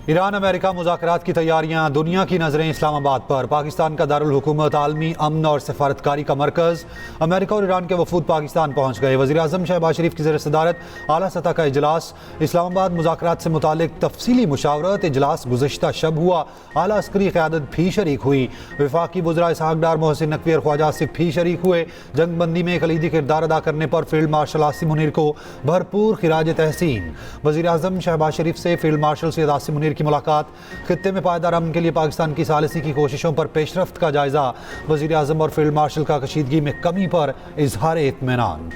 Iran America मुज़ाकरात की तैयारियां, दुनिया की नज़रें इस्लामाबाद पर। पाकिस्तान का दारुल हुकूमत, आलमी अमन और सफारतकारी का मरकज़। अमेरिका और ईरान के वफूद पाकिस्तान पहुँच गए। वज़ीर-ए-आज़म शहबाज शरीफ की ज़ेर सदारत आला सतह का इजलास। इस्लामाबाद मुज़ाकरात से मुतालिक तफसीली मुशावरत। इजलास गुज़श्ता शब हुआ। आला अस्करी क़यादत भी शरीक हुई। वफाकी वज़रा इसहाक डार, मोहसिन नकवी और ख्वाजा आसिफ भी शरीक हुए। जंग बंदी में कलीदी किरदार अदा करने पर फील्ड मार्शल आसिम मुनीर को भरपूर खिराज तहसीन। वज़ीर-ए-आज़म शहबाज शरीफ से फील्ड मार्शल सैयद आसिम मुनीर की मुलाकात। खित्ते में पायदार अमन के लिए पाकिस्तान की सालिसी की कोशिशों पर पेशरफ्त का जायजा। वज़ीर-ए-आज़म और फील्ड मार्शल का कशीदगी में कमी पर इजहार इत्मीनान।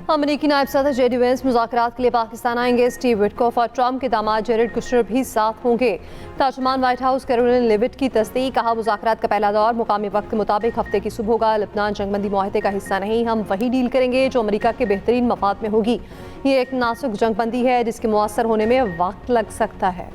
अमरीकी नायब सदर जेडी वेंस मुज़ाकरात के लिए पाकिस्तान आएंगे। स्टीव विटकॉफ और ट्रंप के दामाद जेरेड कुशनर भी साथ होंगे। तर्जुमान व्हाइट हाउस कैरोलिन लेविट की तस्दीक। कहा, मुज़ाकरात का पहला दौर मुकामी वक्त के मुताबिक हफ्ते की सुबह होगा। लेबनान जंगबंदी मुआहदे का हिस्सा नहीं, हम वही डील करेंगे जो अमरीका के बेहतरीन मफाद में होगी। ये एक नाजुक जंगबंदी है जिसके मुअस्सर होने में वक्त लग सकता है।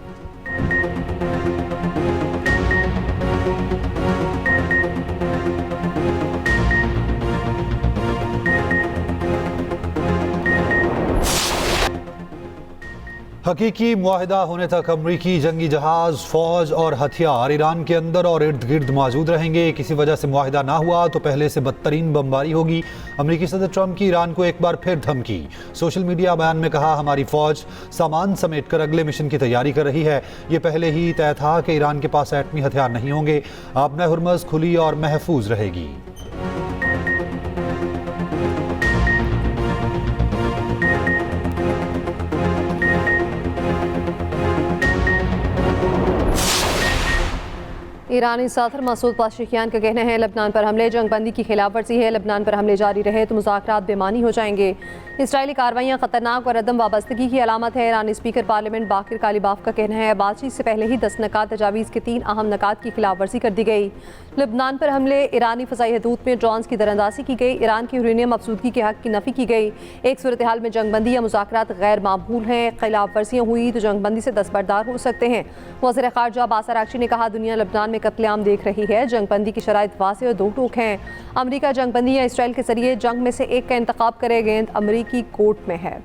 हकीकी मुआहिदा होने तक अमरीकी जंगी जहाज, फौज और हथियार ईरान के अंदर और इर्द गिर्द मौजूद रहेंगे। किसी वजह से मुआहिदा ना हुआ तो पहले से बदतरीन बमबारी होगी। अमरीकी सदर ट्रंप की ईरान को एक बार फिर धमकी। सोशल मीडिया बयान में कहा, हमारी फौज सामान समेट कर अगले मिशन की तैयारी कर रही है। ये पहले ही तय था कि ईरान के पास एटमी हथियार नहीं होंगे। आबना हुर्मज़ खुली और महफूज रहेगी। ईरानी सदर मसूद पेज़ेश्कियान का कहना है, लेबनान पर हमले जंगबंदी की खिलाफ वर्जी है। लेबनान पर हमले जारी रहे तो मुज़ाकरात बेमानी हो जाएंगे। इसराइली कार्रवाइयाँ खतरनाक और अदम वाबस्तगी की अलामत है। ईरानी स्पीकर पार्लियामेंट बाकिर कालीबाफ का कहना है, बातचीत से पहले ही 10 नकात तजावीज़ के 3 अहम नकात की खिलाफ वर्जी कर दी गई। लेबनान पर हमले, ईरानी फ़ज़ाई हदूद में ड्रोन्स की दरअंदाजी की गई। ईरान की यूरेनियम अफसूदगी के हक़ की नफ़ी की गई। एक सूरत हाल में जंगबंदी या मुज़ाकरात गैर मामूल हैं। खिलाफ वर्जियाँ हुई तो जंगबंदी से दस्तबरदार हो सकते हैं। वज़ीर ख़ारजा अब्बास अराग़ची ने कहा, दुनिया लेबनान में कत्लेआम देख रही है। जंगबंदी की शराइत वाज़ेह और दो टूक हैं। अमरीका जंगबंदी या इसराइल के जरिए जंग में से एक का इंतखाब करे, गेंद अमरीकी कोर्ट में है।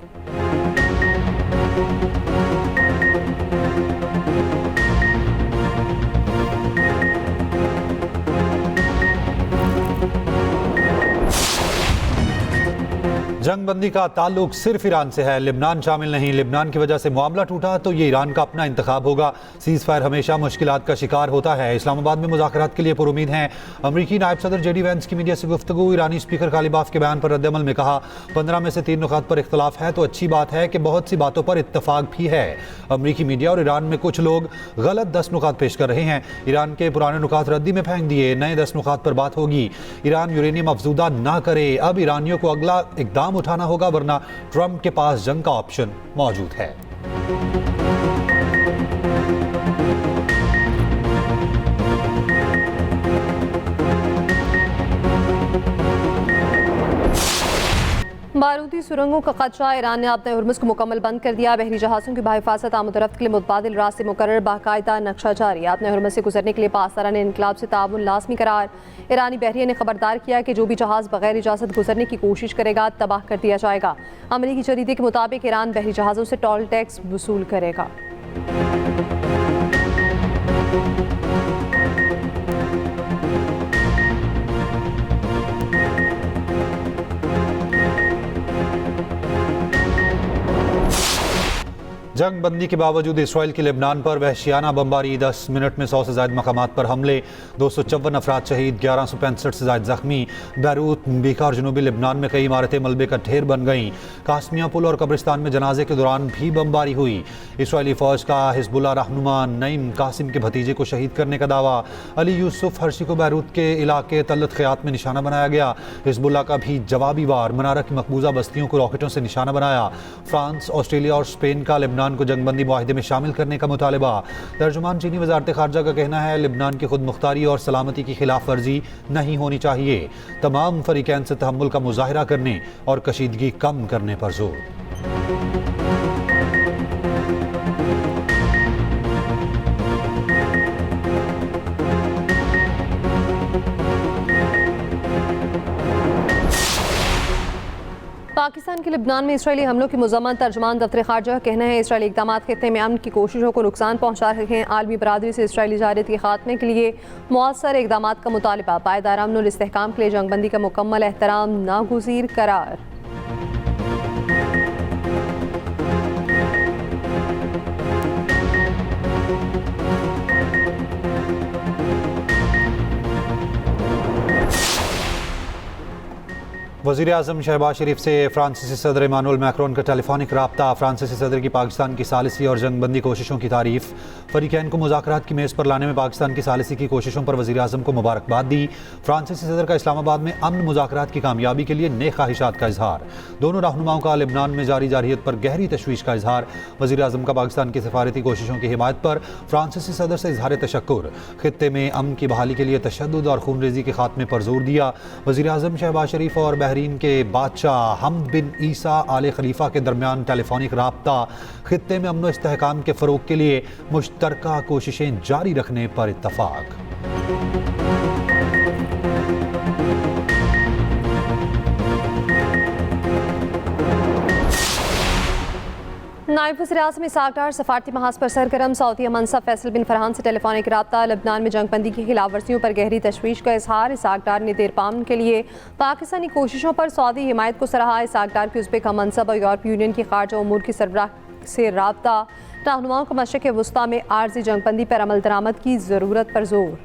जंगबंदी का ताल्लुक सिर्फ ईरान से है, लेबनान शामिल नहीं। लेबनान की वजह से मामला टूटा तो ये ईरान का अपना इंतखाब होगा। सीज़ फायर हमेशा मुश्किलात का शिकार होता है। इस्लामाबाद में मुज़ाकरात के लिए पुरुमीद हैं। अमरीकी नायब सदर जेडी वेंस की मीडिया से गुफ्तगू। ईरानी स्पीकर कालीबाफ के बयान पर रद्दअमल में कहा, 15 में से 3 नुकात पर इख्तलाफ है तो अच्छी बात है कि बहुत सी बातों पर इत्तफाक भी है। अमरीकी मीडिया और ईरान में कुछ लोग गलत 10 नुकात पेश कर रहे हैं। ईरान के पुराने नुकात रद्दी में फेंक दिए, नए 10 नुकात पर बात होगी। ईरान यूरेनियम अफजूदा ना करे। अब ईरानियों को अगला इकदाम उठाना होगा, वरना ट्रंप के पास जंग का ऑप्शन मौजूद है। बारूदी सुरंगों का खदशा, ईरान ने अपने हुर्मुज़ को मुकम्मल बंद कर दिया। बहरी जहाज़ों की बहिफाजत आमद-ओ-रफ्त के लिए मुतबादिल रास्ते मुकर्रर, बाकायदा नक्शा जारी। अपने हुर्मुज़ से गुजरने के लिए पासदारान इनकलाब से ताउन लाज़मी करार। ईरानी बहरिया ने खबरदार किया कि जो भी जहाज़ बगैर इजाज़त गुजरने की कोशिश करेगा तबाह कर दिया जाएगा। अमरीकी जरीदे के मुताबिक ईरान बहरी जहाज़ों से टोल टैक्स वसूल करेगा। जंग बंदी के बावजूद इसराइल की लेबनान पर वहशियाना बमबारी। 10 मिनट में 100 से ज़ायद मकामात पर हमले, 254 अफराद शहीद, 1165 से ज़ायद जख्मी। बैरूत, बीका और जनूबी लेबनान में कई इमारतें मलबे का ढेर बन गईं। कास्मिया पुल और कब्रिस्तान में जनाजे के दौरान भी बमबारी हुई। इसराइली फ़ौज का हिजबुल्लाह रहनुमा नईम कासिम के भतीजे को शहीद करने का दावा। अली यूसुफ हर्शी को बैरूत के इलाके तल्लत ख़यात में निशाना बनाया गया। हिजबुल्लाह का भी जवाबी वार, मनारा की मकबूजा बस्तियों को रॉकेटों से निशाना बनाया। फ्रांस, ऑस्ट्रेलिया और स्पेन का लेबनान को जंगबंदी मुआहिदे में शामिल करने का मुतालबा। तर्जुमान चीनी वजारत खारजा का कहना है, लेबनान की खुद मुख्तारी और सलामती की खिलाफ वर्जी नहीं होनी चाहिए। तमाम फरीकैन से तहम्मुल का मुजाहिरा करने और कशीदगी कम करने पर जोर। पाकिस्तान के लिबनान में इसराइली हमलों की मुज़म्मत। तर्जुमान दफ्तर खारजा का कहना है इसराइली इक़दामात खित्ते में अमन की कोशिशों को नुकसान पहुँचा रहे हैं। आलमी बरादरी से इसराइली जारत के खात्मे के लिए मौसर इक़दामात का मुतालबा। पायदार अमन और इस्तेहकाम के लिए जंगबंदी का मुकम्मल एहतराम नागुज़ीर करार। वज़ीर आज़म शहबाज शरीफ से फ्रांसीसी सदर इमानुएल मैक्रोन का टेलीफोनिक रब्ता। फ्रांसीसी सदर की पाकिस्तान की सालिसी और जंगबंदी कोशिशों की तारीफ। फरीकैन को मुज़ाकरात की मेज़ पर लाने में पाकिस्तान की सालिसी की कोशिशों पर वज़ीर आज़म को मुबारकबाद दी। फ्रांसीसी सदर का इस्लामाबाद में अमन मुज़ाकरात की कामयाबी के लिए नेक ख्वाहिशात का इजहार। दोनों रहनुमाओं का लिबनान में जारी जारहियत पर गहरी तशवीश का इजहार। वज़ीर आज़म का पाकिस्तान की सफारती कोशिशों की हिमायत पर फ्रांसीसी सदर से इजहार तशक्कुर। खित्ते में अमन की बहाली के लिए तशद्दुद और खूनरेज़ी के खात्मे पर जोर दिया। वज़ीर आज़म शहबाज शरीफ और बहरीन के बादशाह हमद बिन ईसा आले खलीफा के दरमियान टेलीफोनिक रब्ता। खित्ते में अमन व इस्तेहकाम के फ़रोग के लिए मुश्तरका कोशिशें जारी रखने पर इत्तफाक। नायब वज़ीर-ए-आज़म इसहाक़ डार सफारती महाज पर सरगर्म। सऊदी मनसब फैसल बिन फरहान से टेलीफोनिक रब्ता। लबनान में जंगबंदी की खिलाफ वर्जियों पर गहरी तशवीश का इजहार। इसहाक़ डार ने देरपाम के लिए पाकिस्तानी कोशिशों पर सऊदी हिमायत को सराहा। इसहाक़ डार की उज़्बेक मनसब और यूरोपीय यूनियन की खारजा उमूर की सरबराह से रब्ता। रहनुमाओं को मशरिक़ वस्ता में आर्ज़ी जंगबंदी पर अमल दरामद की ज़रूरत पर जोर।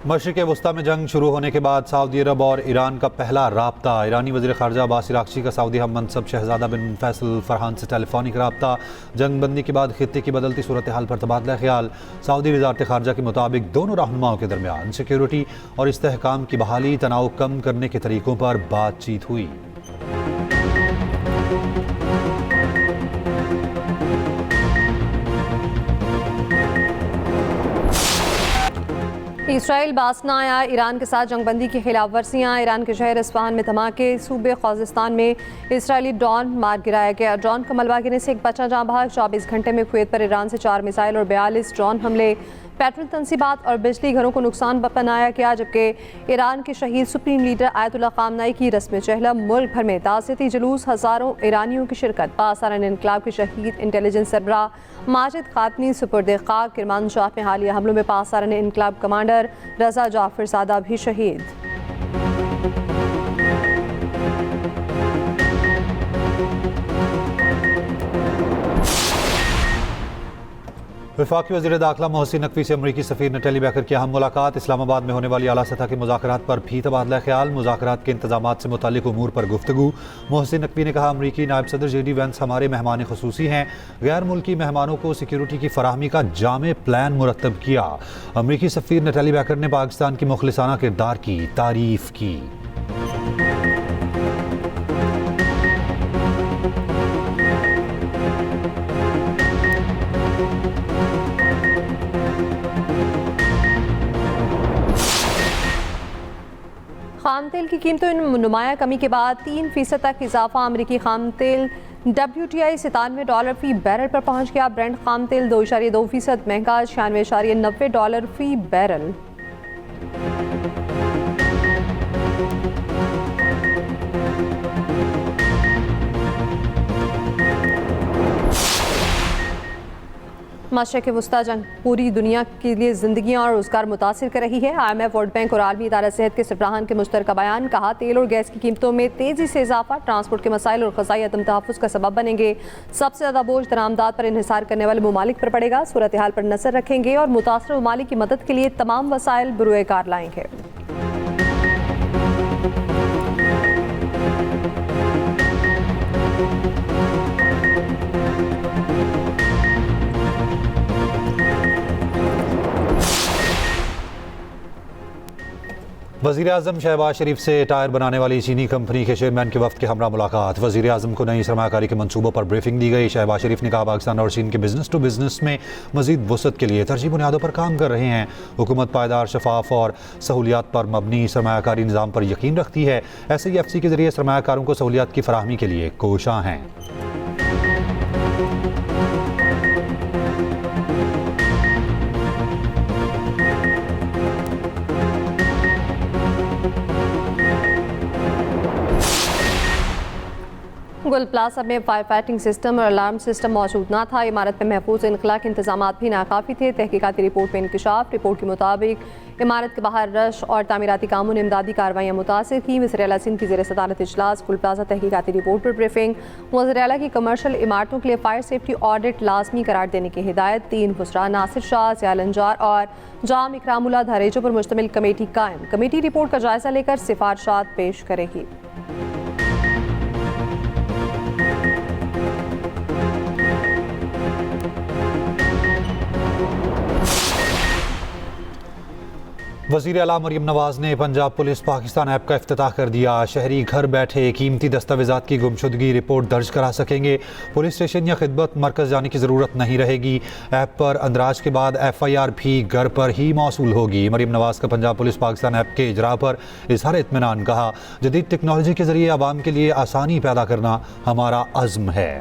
मशरिक़ वस्ता में जंग शुरू होने के बाद सऊदी अरब और ईरान का पहला रब्ता। ईरानी वज़ीर ख़ारजा अब्बास इराक़ची का सऊदी हम मनसब शहज़ादा बिन फैसल फरहान से टेलीफोनिक रब्ता। जंगबंदी के बाद खित्ते की बदलती सूरत हाल पर तबादला ख्याल। सऊदी वज़ारत ख़ारजा के मुताबिक दोनों रहनुमाओं के दरमियान सिक्योरिटी और इस्तेहकाम की बहाली, तनाव कम करने के तरीक़ों पर बातचीत हुई। इसराइल बास न आया। ईरान के साथ जंगबंदी की खिलाफ वर्जियाँ। ईरान के शहर इस्फहान में धमाके। सूबे ख़ुज़िस्तान में इसराइली ड्रोन मार गिराया गया। ड्रोन का मलबा गिरने से एक बच्चा जाँ बहक। 24 घंटे में कुवैत पर ईरान से 4 मिसाइल और 42 ड्रोन हमले। पेट्रोल तनसीबात और बिजली घरों को नुकसान बनाया गया। जबकि ईरान के शहीद सुप्रीम लीडर आयतुल्लाह ख़ामनाई की रस्म चहलम। मुल्क भर में ताज़ियती जुलूस। हज़ारों ईरानियों की शिरकत। पाकिस्तान इनकलाब के शहीद इंटेलिजेंस सरबराह माजिद ख़ातमी सुपुर्द खाक। किरमानशाह में हालिया हमलों में पाकिस्तान इनकलाब कमांडर रज़ा जाफर ज़ादा भी शहीद। वफाकी वज़ीर दाखिला मोहसिन नकवी से अमरीकी सफ़ीर ने टेलीबैकर की अहम मुलाकात। इस्लामाबाद में होने वाली आला सतह के मुज़ाकरात पर भी तबादला ख्याल। मुज़ाकरात के इंतज़ामात से मुताल्लिक़ उमूर पर गुफ्तगू। मोहसिन नकवी ने कहा अमरीकी नायब सदर JD वेंस हमारे मेहमान ख़ुसूसी हैं। गैर मुल्की मेहमानों को सिक्योरिटी की फराहमी का जामे प्लान मुरतब किया। अमरीकी सफ़ीर ने टेलीबैकर ने पाकिस्तान की मुखलिसाना किरदार की तारीफ़ की। खाम तेल की कीमतों में नुमाया कमी के बाद 3% तक इजाफा। अमरीकी खाम तेल WTI $97 फ़ी बैरल पर पहुंच गया। ब्रेंट खाम तेल 2.2% महंगा, $96.90 फ़ी बैरल। मशरिक़ वस्ता जंग पूरी दुनिया के लिए ज़िंदगियाँ और रोज़गार मुतासिर कर रही है। IMF, वर्ल्ड बैंक और आलमी इदारा सेहत के सरबराहान के मुश्तरका बयान। कहा तेल और गैस की कीमतों में तेज़ी से इजाफा ट्रांसपोर्ट के मसाइल और ग़ज़ाई अदम तहफ़्फ़ुज़ का सबब बनेंगे। सबसे ज़्यादा बोझ दरामदात पर इन्हिसार करने वाले ममालिक पर पड़ेगा। सूरत हाल पर नज़र रखेंगे और मुतासर ममालिक की मदद के लिए तमाम वसाइल बरूए कार लाएंगे। वज़ीर आज़म शहबाज शरीफ से टायर बनाने वाली चीनी कंपनी के चेयरमैन के वफ़द के हमरा मुलाकात। वज़ीर आज़म को नई सरमायाकारी के मनसूबों पर ब्रीफिंग दी गई। शहबाज शरीफ ने कहा पाकिस्तान और चीन के बिजनेस टू बिजनेस में मज़ीद वसअत के लिए तरजीह बुनियादों पर काम कर रहे हैं। हुकूमत पायदार, शफाफ और सहूलियात पर मबनी सरमायाकारी निज़ाम पर यकीन रखती है। SAFC के ज़रिए सरमायाकारों को सहूलियात की फराहमी के लिए कोशां हैं। गुल प्लाजा में फायर फाइटिंग सिस्टम और अलार्म सिस्टम मौजूद न था। इमारत में महफूज इनखला के इंतजाम भी नाकाफी थे। तहकीकाती रिपोर्ट में इंकशाफ। रिपोर्ट के मुताबिक इमारत के बाहर रश और तामीराती कामों ने इमदादी कार्रवाइयाँ मुतासिर की। वज़ीर आला सिंध की ज़ेर सदारत इजलास। गुल प्लाजा तहकीकाती रिपोर्ट पर ब्रीफिंग। वज़ीर आला की कमर्शल इमारतों के लिए फायर सेफ्टी ऑडिट लाजमी करार देने की हिदायत। 3 खुसरा, नासिर शाह, ज़ियालंजार और जाम इकरामुल्लाह धारेजों पर मुश्तमिल कमेटी कायम। कमेटी रिपोर्ट का जायजा लेकर सिफारिशात पेश करेगी। वज़ीर आला मरियम नवाज़ ने पंजाब पुलिस पाकिस्तान ऐप का इफ्तिताह कर दिया। शहरी घर बैठे कीमती दस्तावेज़ात की गुमशुदगी रिपोर्ट दर्ज करा सकेंगे। पुलिस स्टेशन या खिदमत मरकज़ जाने की ज़रूरत नहीं रहेगी। ऐप पर अंदराज के बाद FIR भी घर पर ही मौसूल होगी। मरियम नवाज़ का पंजाब पुलिस पाकिस्तान ऐप के इजरा पर इजहार इत्मीनान। कहा, जदीद टेक्नोलॉजी के ज़रिए आवाम के लिए आसानी पैदा करना हमारा अज़्म है।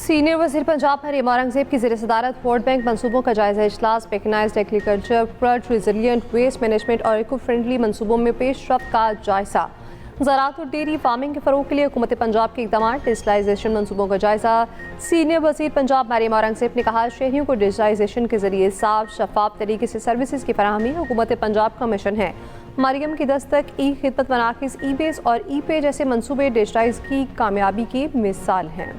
सीनियर वज़ीर पंजाब मरीम औरंगज़ेब की ज़ेर सदारत वोट बैंक मनसूबों का जायजा इजलास। Mechanized agriculture, flood resilient, waste management और इको फ्रेंडली मनसूबों में पेशरफ्त का जायजा। ज़राअत और डेयरी फार्मिंग के फ़रोग़ के लिए हुकूमत पंजाब के इक़दाम। डिजिटलाइजेशन मनसूबों का जायजा। सीनियर वज़ीर पंजाब मरीम औरंगज़ेब ने कहा, शहरियों को डिजिटलाइजेशन के ज़रिए साफ शफाफ तरीके से सर्विसेज की फराहमी हुकूमत पंजाब का मिशन है। मरियम की दस्तक, ई खिदमत मराकिज़, ई बेस और ई पे जैसे मनसूबे डिजिटाइज की कामयाबी की मिसाल हैं।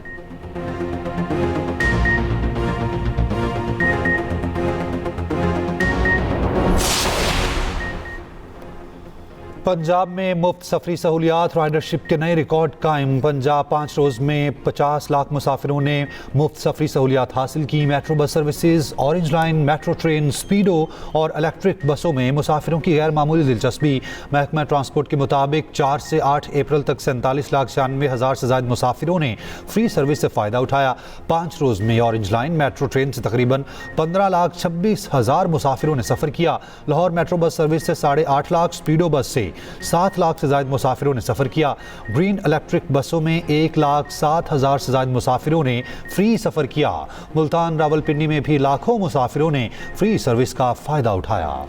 पंजाब में मुफ्त सफरी सहूलियात, राइडरशिप के नए रिकॉर्ड कायम। पंजाब 5 रोज़ में 50 लाख मुसाफिरों ने मुफ्त सफरी सहूलियात हासिल की। Metro bus services, orange line, metro train, Speedo और इलेक्ट्रिक बसों में मुसाफिरों की गैर मामूली दिलचस्पी। महकमा ट्रांसपोर्ट के मुताबिक 4 से 8 अप्रैल तक 47,96,000 से ज़ायद मुसाफिरों ने फ्री सर्विस से फ़ायदा उठाया। 5 रोज़ में ऑरेंज लाइन, मेट्रो ट्रेन से तकरीबन 15,26,000 मुसाफिरों ने सफ़र किया। लाहौर मेट्रो बस सर्विस से 8.5 लाख, स्पीडो बस से 7 लाख से ज्यादा मुसाफिरों ने सफर किया। ग्रीन इलेक्ट्रिक बसों में 1,07,000 से ज्यादा मुसाफिरों ने फ्री सफर किया। मुल्तान रावलपिंडी में भी लाखों मुसाफिरों ने फ्री सर्विस का फायदा उठाया।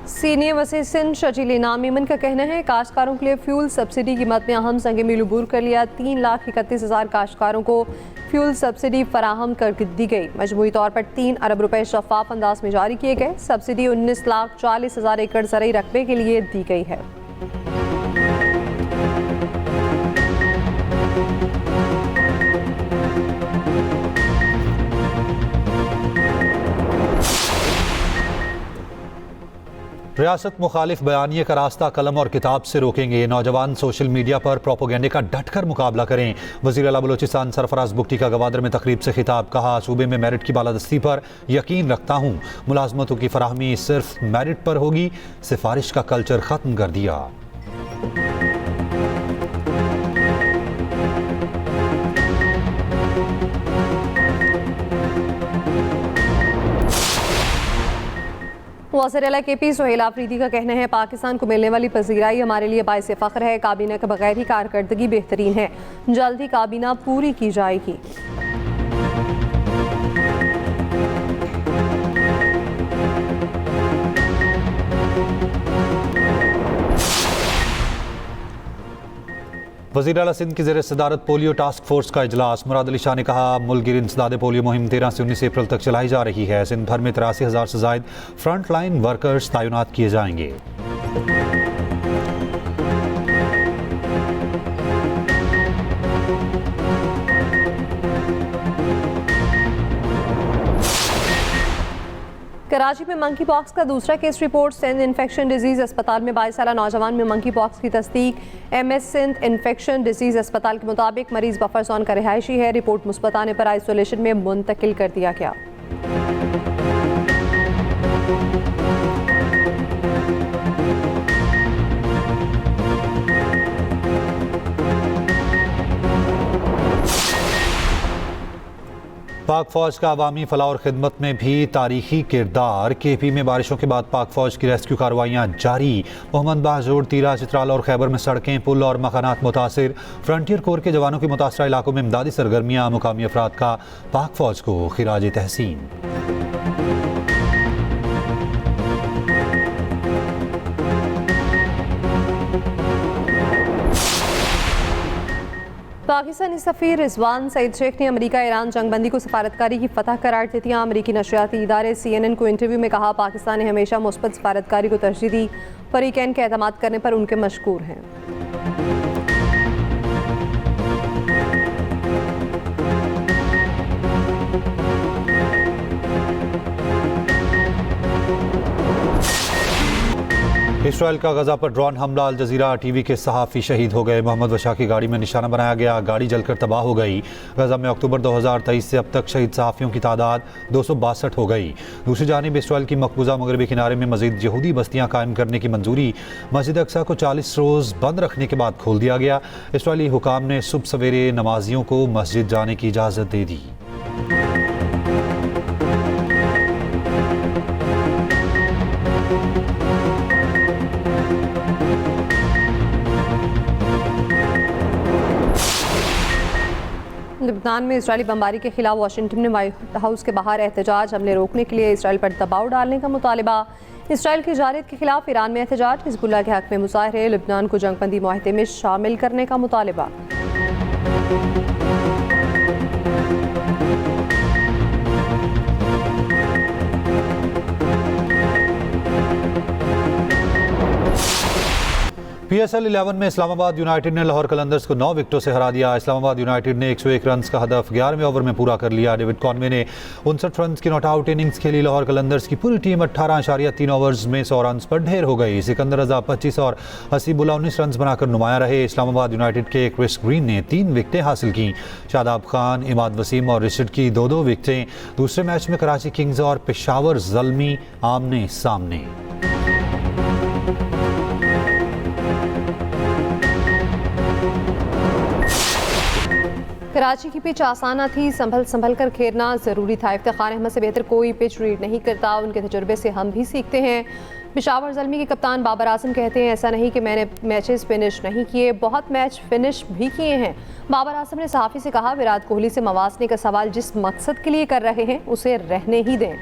सीनियर वज़ीर सिंध शजील इनाम मीमन का कहना है, काश्तकारों के लिए फ्यूल सब्सिडी की मद में अहम संग मील अबूर कर लिया। 3,31,000 काश्तकारों को फ्यूल सब्सिडी फराहम कर दी गई। मजमूई तौर पर 3 अरब रुपए शफाफ अंदाज में जारी किए गए। सब्सिडी 19,40,000 एकड़ ज़रई रकबे के लिए दी गई है। रियासत मुखालिफ बयानिए का रास्ता कलम और किताब से रोकेंगे। नौजवान सोशल मीडिया पर प्रोपोगेंडे का डटकर मुकाबला करें। वज़ीर आला बलोचिस्तान सरफराज बुगटी का गवादर में तकरीब से खिताब। कहा, सूबे में मेरिट की बालादस्ती पर यकीन रखता हूँ। मुलाजमतों की फराहमी सिर्फ मेरिट पर होगी। सिफारिश का कल्चर ख़त्म कर दिया। वज़ीर आला KP सुहेल आफरीदी का कहना है, पाकिस्तान को मिलने वाली पजीराई हमारे लिए बाइस फ़ख्र है। काबीना के बगैर ही कारकर्दगी बेहतरीन है। जल्द ही काबीना पूरी की जाएगी। वज़ीर आला सिंध की ज़ेर सदारत पोलियो टास्क फोर्स का इजलास। मुराद अली शाह ने कहा, मुल्क गिर इंसदाद पोलियो मुहिम 13 से 19 अप्रैल तक चलाई जा रही है। सिंध भर में 83,000 से ज़ायद फ्रंट लाइन वर्कर्स तैनात किए जाएंगे। कराची में मंकी पॉक्स का दूसरा case report. Sindh infection disease अस्पताल में 22 साला नौजवान में मंकी पॉक्स की तस्दीक। MS सिंध इन्फेक्शन डिजीज़ अस्पताल के मुताबिक मरीज बफर जोन का रिहायशी है। रिपोर्ट मुस्बत आने पर आइसोलेशन में मुंतकिल कर दिया गया। पाक फौज का अवामी फलाह और खिदमत में भी तारीखी किरदार। KP में बारिशों के बाद पाक फौज की रेस्क्यू कार्रवाइयाँ जारी। मोहम्मद बाजोर, तीरा, चित्राल और खैबर में सड़कें, पुल और मकानात मुतासिर। फ्रंटियर कोर के जवानों की मुतासरा इलाकों में इमदादी सरगर्मियाँ। मुकामी अफराद का पाक फौज को खिराज तहसीन। पाकिस्तानी सफ़ीर रिजवान सईद शेख ने अमेरिका ईरान जंगबंदी को सफारतकारी की फतह करार दे दिया। अमेरिकी नशरियाती इदारे CNN को इंटरव्यू में कहा, पाकिस्तान ने हमेशा मुस्बत सफारतकारी को तरजीह दी। फरीकैन के एतमाद करने पर उनके मशकूर हैं। इसराइल का गजा पर ड्रोन हमला। अल जजीरा TV के सहाफ़ी शहीद हो गए। मोहम्मद वशा की गाड़ी में निशाना बनाया गया, गाड़ी जलकर तबाह हो गई। गजा में अक्टूबर 2023 से अब तक शहीद सहाफ़ियों की तादाद 262 हो गई। दूसरी जानिब इसराइल की मकबूजा मगरबी किनारे में मज़ीद यहूदी बस्तियाँ कायम करने की मंजूरी। मस्जिद अक्सा को 40 रोज़ बंद रखने के बाद खोल दिया गया। इसराइली हुकाम ने सुबह सवेरे नमाजियों को मस्जिद जाने की इजाज़त दे दी। लबनान में इजरायली बमबारी के खिलाफ वाशिंगटन में व्हाइट हाउस के बाहर एहतजाज। हमले रोकने के लिए इसराइल पर दबाव डालने का मुतालबा। इसराइल की जारत के खिलाफ ईरान में एहतजाज। हिजबुल्लाह के हक में मुजाहरे। लबनान को जंगबंदी मुआहदे में शामिल करने का मुतालबा। PSL 11 में इस्लामाबाद यूनाइटेड ने लाहौर कलंदर्स को 9 विकेटों से हरा दिया। इस्लामाबाद यूनाइटेड ने 101 रन का हदफ 11वें ओवर में पूरा कर लिया। डेविड कॉनवे ने 59 रन की नॉट आउट इनिंग्स खेली। लाहौर कलंदर्स की पूरी टीम 18.3 ओवर्स में 100 रन पर ढेर हो गई। सिकंदर रजा 25 और हसीबुल्लाह 19 रन बनाकर नुमाया रहे। इस्लामाबाद यूनाइटेड के क्रिस ग्रीन ने 3 विकेटें हासिल की। शादाब खान, इमाद वसीम और रिचर्ड की 2-2 विकेटें। दूसरे मैच में कराची किंग्स और पेशावर ज़ल्मी आमने सामने। कराची की पिच आसाना थी, संभल कर खेलना ज़रूरी था। इफ्तिखार अहमद से बेहतर कोई पिच रीड नहीं करता, उनके तजुर्बे से हम भी सीखते हैं। पेशावर ज़ल्मी के कप्तान बाबर आजम कहते हैं, ऐसा नहीं कि मैंने मैचेस फिनिश नहीं किए, बहुत मैच फिनिश भी किए हैं। बाबर आजम ने सहाफ़ी से कहा, विराट कोहली से मवासने का सवाल जिस मकसद के लिए कर रहे हैं उसे रहने ही दें।